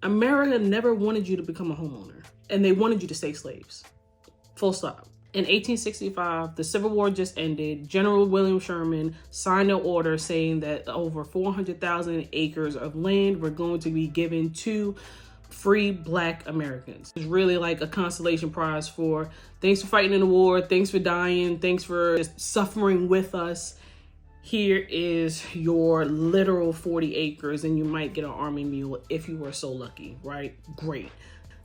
America never wanted you to become a homeowner, and they wanted you to stay slaves. Full stop. In 1865, the Civil War just ended. General William Sherman signed an order saying that over 400,000 acres of land were going to be given to free Black Americans. It's really like a consolation prize for thanks for fighting in the war, thanks for dying, thanks for just suffering with us. Here is your literal 40 acres, and you might get an army mule if you were so lucky, right? Great.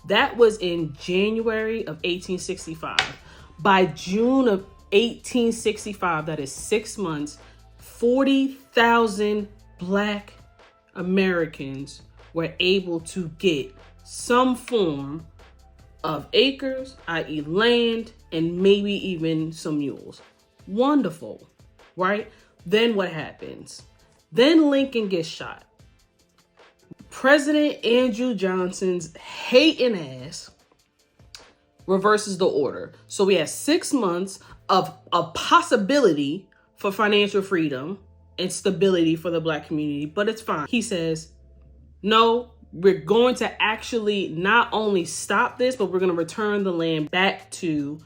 That was in January of 1865. By June of 1865, that is 6 months, 40,000 Black Americans were able to get some form of acres, i.e. land, and maybe even some mules. Wonderful, right? Then what happens? Then Lincoln gets shot. President Andrew Johnson's hating ass reverses the order. So we have 6 months of a possibility for financial freedom and stability for the Black community, but it's fine. He says, no, we're going to actually not only stop this, but we're going to return the land back to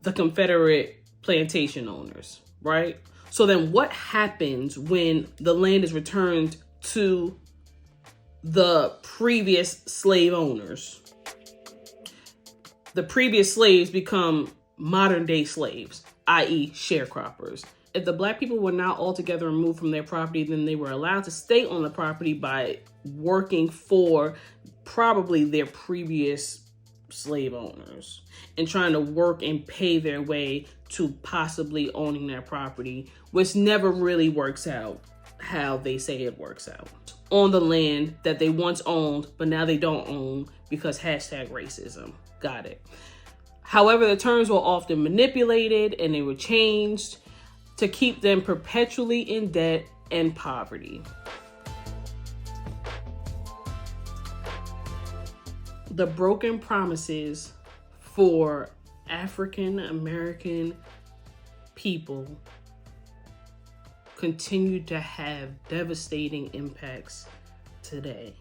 the Confederate plantation owners, right? So then what happens when the land is returned to the previous slave owners? The previous slaves become modern day slaves, i.e. sharecroppers. If the Black people were not altogether removed from their property, then they were allowed to stay on the property by working for probably their previous slave owners and trying to work and pay their way to possibly owning their property, which never really works out how they say it works out. On the land that they once owned, but now they don't own because #racism. Got it. However, the terms were often manipulated and they were changed to keep them perpetually in debt and poverty. The broken promises for African American people continue to have devastating impacts today.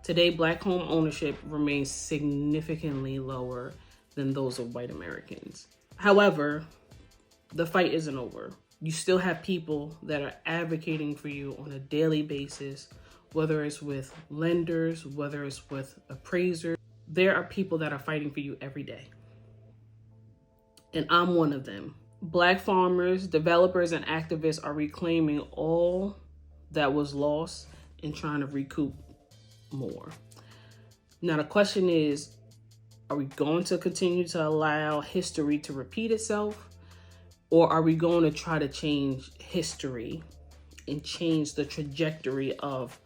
Today, Black home ownership remains significantly lower than those of white Americans. However, the fight isn't over. You still have people that are advocating for you on a daily basis, whether it's with lenders, whether it's with appraisers. There are people that are fighting for you every day. And I'm one of them. Black farmers, developers, and activists are reclaiming all that was lost and trying to recoup more. Now, the question is, are we going to continue to allow history to repeat itself? Or are we going to try to change history and change the trajectory of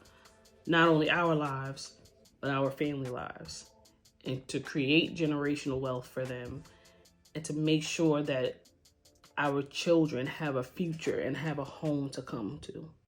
not only our lives, but our family lives, and to create generational wealth for them and to make sure that our children have a future and have a home to come to?